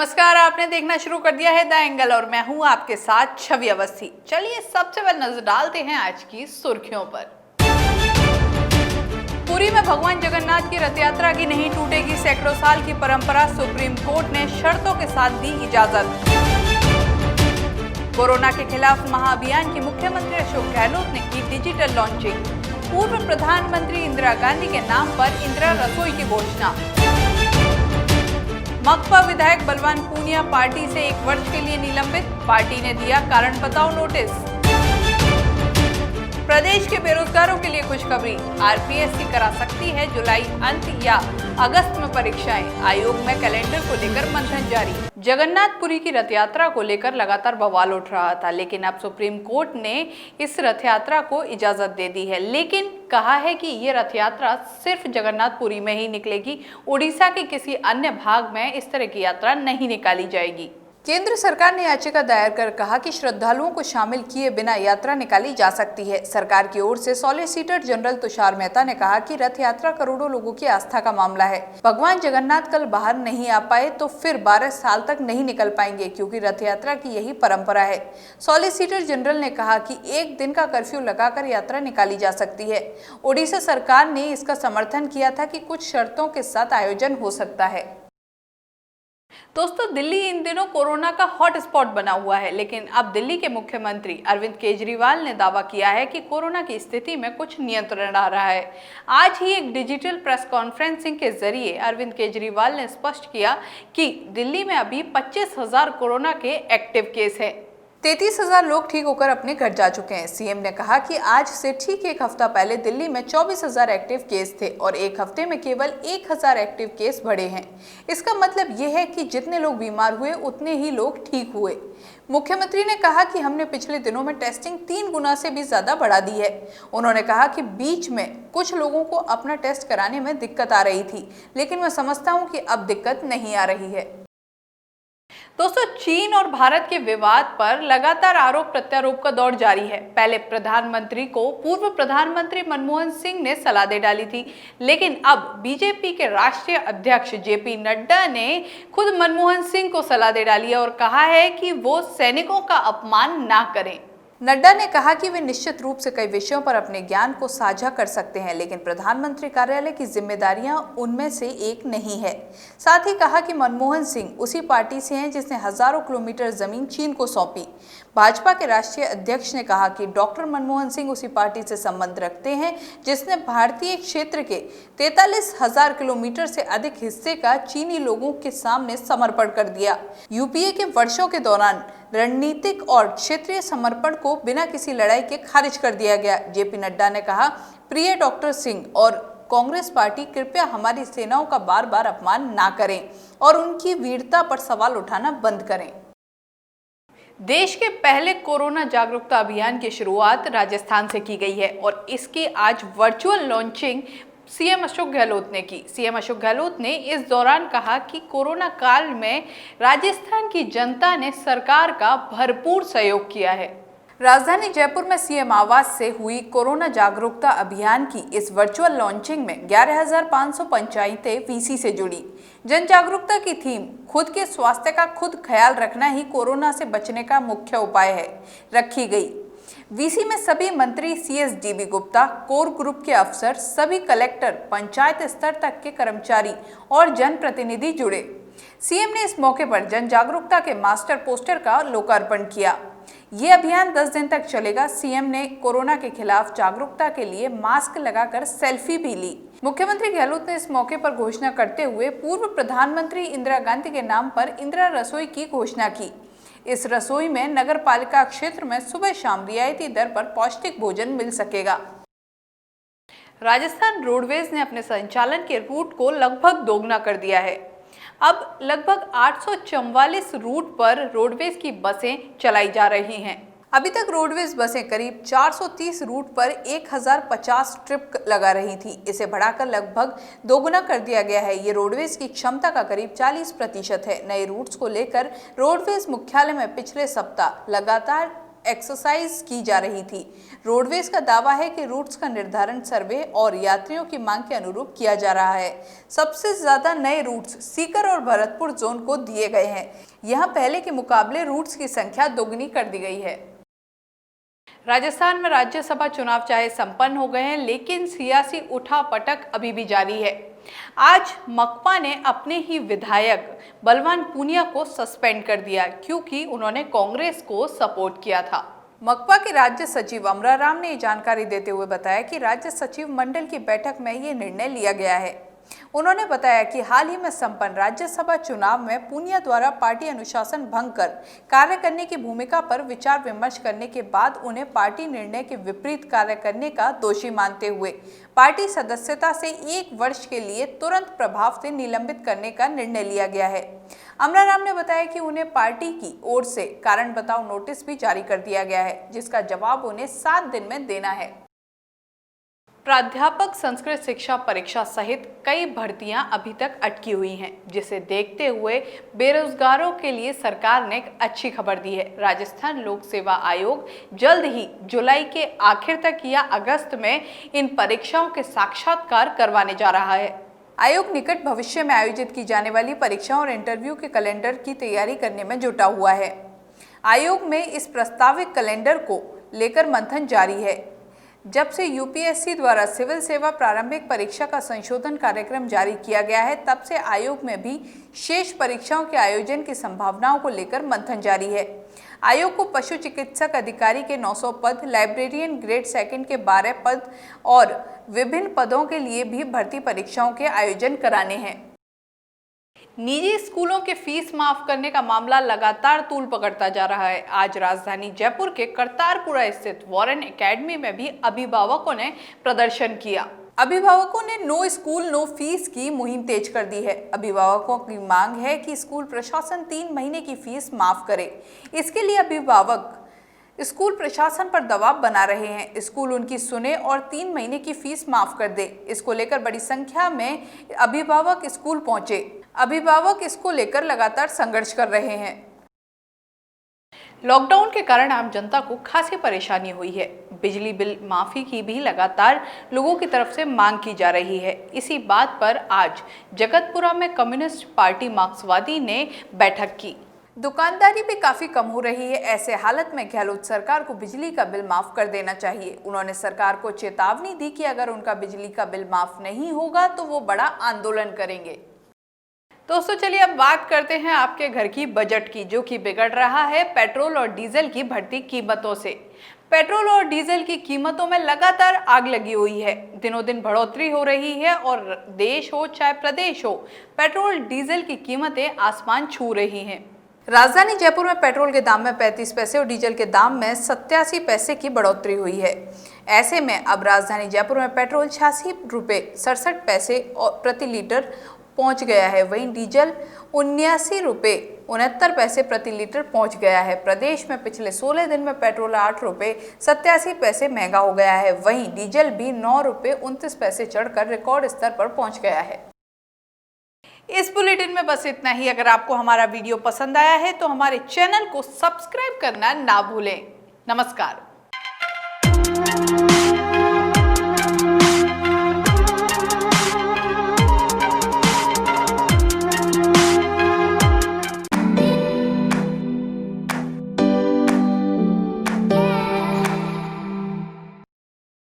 नमस्कार, आपने देखना शुरू कर दिया है द एंगल और मैं हूं आपके साथ छवि अवस्थी। चलिए सबसे पहले नजर डालते हैं आज की सुर्खियों पर। पुरी में भगवान जगन्नाथ की रथ यात्रा की नहीं टूटेगी सैकड़ों साल की परंपरा, सुप्रीम कोर्ट ने शर्तों के साथ दी इजाजत। कोरोना के खिलाफ महाअभियान की मुख्यमंत्री अशोक गहलोत ने की डिजिटल लॉन्चिंग। पूर्व प्रधानमंत्री इंदिरा गांधी के नाम पर इंदिरा रसोई की घोषणा। मकवा विधायक बलवान पूनिया पार्टी से 1 वर्ष के लिए निलंबित, पार्टी ने दिया कारण बताओ नोटिस। प्रदेश के बेरोजगारों के लिए खुशखबरी, आरपीएससी करा सकती है जुलाई अंत या अगस्त में परीक्षाएं, आयोग में कैलेंडर को लेकर मंथन जारी। जगन्नाथपुरी की रथ यात्रा को लेकर लगातार बवाल उठ रहा था, लेकिन अब सुप्रीम कोर्ट ने इस रथ यात्रा को इजाजत दे दी है। लेकिन कहा है कि ये रथ यात्रा सिर्फ जगन्नाथपुरी में ही निकलेगी, उड़ीसा के किसी अन्य भाग में इस तरह की यात्रा नहीं निकाली जाएगी। केंद्र सरकार ने याचिका दायर कर कहा कि श्रद्धालुओं को शामिल किए बिना यात्रा निकाली जा सकती है। सरकार की ओर से सॉलिसिटर जनरल तुषार मेहता ने कहा कि रथ यात्रा करोड़ों लोगों की आस्था का मामला है। भगवान जगन्नाथ कल बाहर नहीं आ पाए तो फिर 12 साल तक नहीं निकल पाएंगे, क्योंकि रथ यात्रा की यही परंपरा है। सॉलिसिटर जनरल ने कहा कि 1 दिन का कर्फ्यू लगाकर यात्रा निकाली जा सकती है। ओडिशा सरकार ने इसका समर्थन किया था कि कुछ शर्तों के साथ आयोजन हो सकता है। दोस्तों, दिल्ली इन दिनों कोरोना का हॉट स्पॉट बना हुआ है, लेकिन अब दिल्ली के मुख्यमंत्री अरविंद केजरीवाल ने दावा किया है कि कोरोना की स्थिति में कुछ नियंत्रण आ रहा है। आज ही एक डिजिटल प्रेस कॉन्फ्रेंसिंग के जरिए अरविंद केजरीवाल ने स्पष्ट किया कि दिल्ली में अभी 25,000 कोरोना के एक्टिव केस हैं। 33,000 लोग ठीक होकर अपने घर जा चुके हैं। सीएम ने कहा कि आज से ठीक 1 हफ्ता पहले दिल्ली में 24,000 एक्टिव केस थे और 1 हफ्ते में केवल 1,000 एक्टिव केस बढ़े हैं। इसका मतलब यह है कि जितने लोग बीमार हुए उतने ही लोग ठीक हुए। मुख्यमंत्री ने कहा कि हमने पिछले दिनों में टेस्टिंग 3 गुना से भी ज्यादा बढ़ा दी है। उन्होंने कहा कि बीच में कुछ लोगों को अपना टेस्ट कराने में दिक्कत आ रही थी, लेकिन मैं समझता हूं कि अब दिक्कत नहीं आ रही है। दोस्तों, चीन और भारत के विवाद पर लगातार आरोप प्रत्यारोप का दौर जारी है। पहले प्रधानमंत्री को पूर्व प्रधानमंत्री मनमोहन सिंह ने सलाह दे डाली थी, लेकिन अब बीजेपी के राष्ट्रीय अध्यक्ष जेपी नड्डा ने खुद मनमोहन सिंह को सलाह दे डाली है और कहा है कि वो सैनिकों का अपमान ना करें। नड्डा ने कहा कि वे निश्चित रूप से कई विषयों पर अपने ज्ञान को साझा कर सकते हैं, लेकिन प्रधानमंत्री कार्यालय की जिम्मेदारियां उनमें से एक नहीं है। साथ ही कहा कि मनमोहन सिंह उसी पार्टी से हैं जिसने हजारों किलोमीटर जमीन चीन को सौंपी। भाजपा के राष्ट्रीय अध्यक्ष ने कहा कि डॉक्टर मनमोहन सिंह उसी पार्टी से संबंध रखते हैं जिसने भारतीय क्षेत्र के 43,000 किलोमीटर से अधिक हिस्से का चीनी लोगों के सामने समर्पण कर दिया। यूपीए के वर्षों के दौरान रणनीतिक और क्षेत्रीय समर्पण को बिना किसी लड़ाई के खारिज कर दिया गया। जेपी नड्डा ने कहा, प्रिय डॉक्टर सिंह और कांग्रेस पार्टी, कृपया हमारी सेनाओं का बार बार अपमान ना करें और उनकी वीरता पर सवाल उठाना बंद करें। देश के पहले कोरोना जागरूकता अभियान की शुरुआत राजस्थान से की गई है और इसकी आज virtual launching CM Ashok Gehlot ने की। सीएम अशोक गहलोत ने इस दौरान कहा कि कोरोना काल में राजस्थान की जनता ने सरकार का भरपूर सहयोग किया है। राजधानी जयपुर में सीएम आवास से हुई कोरोना जागरूकता अभियान की इस वर्चुअल लॉन्चिंग में 11,500 पंचायतें वीसी से जुड़ी। जन जागरूकता की थीम खुद के स्वास्थ्य का खुद ख्याल रखना ही कोरोना से बचने का मुख्य उपाय है रखी गई। वीसी में सभी मंत्री, CS dB Gupta, core group के अफसर, सभी कलेक्टर, पंचायत स्तर तक के कर्मचारी और जनप्रतिनिधि जुड़े। सीएम ने इस मौके पर जन जागरूकता के मास्टर पोस्टर का लोकार्पण किया। ये अभियान 10 दिन तक चलेगा। सीएम ने कोरोना के खिलाफ जागरूकता के लिए मास्क लगाकर सेल्फी भी ली। मुख्यमंत्री गहलोत ने इस मौके पर घोषणा करते हुए पूर्व प्रधानमंत्री इंदिरा गांधी के नाम पर इंदिरा रसोई की घोषणा की। इस रसोई में नगर पालिका क्षेत्र में सुबह शाम रियायती दर पर पौष्टिक भोजन मिल सकेगा। राजस्थान रोडवेज ने अपने संचालन के रूट को लगभग दोगुना कर दिया है। अब लगभग 844 रूट पर रोडवेज की बसें चलाई जा रही हैं। अभी तक रोडवेज बसें करीब 430 रूट पर 1050 ट्रिप लगा रही थी। इसे बढ़ाकर लगभग दोगुना कर दिया गया है। ये रोडवेज की क्षमता का करीब 40% है। नए रूट्स को लेकर रोडवेज मुख्यालय में पिछले सप्ताह लगातार एक्सरसाइज की जा रही थी। रोडवेज का दावा है कि रूट्स का निर्धारण सर्वे और यात्रियों की मांग के अनुरूप किया जा रहा है। सबसे ज्यादा नए रूट्स सीकर और भरतपुर जोन को दिए गए हैं। यहाँ पहले के मुकाबले रूट्स की संख्या दोगुनी कर दी गई है। राजस्थान में राज्यसभा चुनाव चाहे संपन्न हो गए हैं, लेकिन सियासी उठापटक अभी भी जारी है। आज मकपा ने अपने ही विधायक बलवान पूनिया को सस्पेंड कर दिया क्योंकि उन्होंने कांग्रेस को सपोर्ट किया था। मकपा के राज्य सचिव अमराराम ने जानकारी देते हुए बताया कि राज्य सचिव मंडल की बैठक में ये निर्णय लिया गया है। उन्होंने बताया कि हाल ही में संपन्न राज्यसभा चुनाव में पूनिया द्वारा पार्टी अनुशासन भंग कर कार्य करने की भूमिका पर विचार विमर्श करने के बाद उन्हें पार्टी निर्णय के विपरीत कार्य करने का दोषी मानते हुए पार्टी सदस्यता से 1 वर्ष के लिए तुरंत प्रभाव से निलंबित करने का निर्णय लिया गया है। अमराराम ने बताया कि उन्हें पार्टी की ओर से कारण बताओ नोटिस भी जारी कर दिया गया है, जिसका जवाब उन्हें 7 दिन में देना है। प्राध्यापक संस्कृत शिक्षा परीक्षा सहित कई भर्तियां अभी तक अटकी हुई हैं, जिसे देखते हुए बेरोजगारों के लिए सरकार ने एक अच्छी खबर दी है। राजस्थान लोक सेवा आयोग जल्द ही जुलाई के आखिर तक या अगस्त में इन परीक्षाओं के साक्षात्कार करवाने जा रहा है। आयोग निकट भविष्य में आयोजित की जाने वाली परीक्षाओं और इंटरव्यू के कैलेंडर की तैयारी करने में जुटा हुआ है। आयोग में इस प्रस्तावित कैलेंडर को लेकर मंथन जारी है। जब से यूपीएससी द्वारा सिविल सेवा प्रारंभिक परीक्षा का संशोधन कार्यक्रम जारी किया गया है, तब से आयोग में भी शेष परीक्षाओं के आयोजन की संभावनाओं को लेकर मंथन जारी है। आयोग को पशु चिकित्सक अधिकारी के 900 पद, लाइब्रेरियन ग्रेड 2 के 12 पद और विभिन्न पदों के लिए भी भर्ती परीक्षाओं के आयोजन कराने हैं। निजी स्कूलों के फीस माफ करने का मामला लगातार तूल पकड़ता जा रहा है। आज राजधानी जयपुर के करतारपुरा स्थित वॉरेन एकेडमी में भी अभिभावकों ने प्रदर्शन किया। अभिभावकों ने नो स्कूल नो फीस की मुहिम तेज कर दी है। अभिभावकों की मांग है कि स्कूल प्रशासन 3 महीने की फीस माफ करे। इसके लिए अभिभावक स्कूल प्रशासन पर दबाव बना रहे हैं। स्कूल उनकी सुने और 3 महीने की फीस माफ कर दे। इसको लेकर बड़ी संख्या में अभिभावक स्कूल पहुंचे। अभिभावक इसको लेकर लगातार संघर्ष कर रहे हैं। लॉकडाउन के कारण आम जनता को खासी परेशानी हुई है। बिजली बिल माफी की भी लगातार लोगों की तरफ से मांग की जा रही है। इसी बात पर आज जगतपुरा में कम्युनिस्ट पार्टी मार्क्सवादी ने बैठक की। दुकानदारी भी काफी कम हो रही है। ऐसे हालत में गहलोत सरकार को बिजली का बिल माफ कर देना चाहिए। उन्होंने सरकार को चेतावनी दी कि अगर उनका बिजली का बिल माफ नहीं होगा तो वो बड़ा आंदोलन करेंगे। दोस्तों चलिए अब बात करते हैं आपके घर की बजट की, जो कि बिगड़ रहा है पेट्रोल और डीजल की बढ़ती कीमतों से। पेट्रोल और डीजल की कीमतों में लगातार आग लगी हुई है। दिनों दिन बढ़ोतरी हो रही है और देश हो चाहे प्रदेश हो, पेट्रोल डीजल की कीमतें आसमान छू रही हैं। राजधानी जयपुर में पेट्रोल के दाम में 35 पैसे और डीजल के दाम में 87 पैसे की बढ़ोतरी हुई है। ऐसे में अब राजधानी जयपुर में पेट्रोल 86 रुपये 67 पैसे प्रति लीटर पहुंच गया है। वहीं डीजल 79 रुपये 69 पैसे प्रति लीटर पहुंच गया है। प्रदेश में पिछले 16 दिन में पेट्रोल 8 रुपये 87 पैसे महंगा हो गया है। वहीं डीजल भी 9 रुपये 29 पैसे चढ़कर रिकॉर्ड स्तर पर पहुंच गया है। इस बुलेटिन में बस इतना ही। अगर आपको हमारा वीडियो पसंद आया है तो हमारे चैनल को सब्सक्राइब करना ना भूलें। नमस्कार।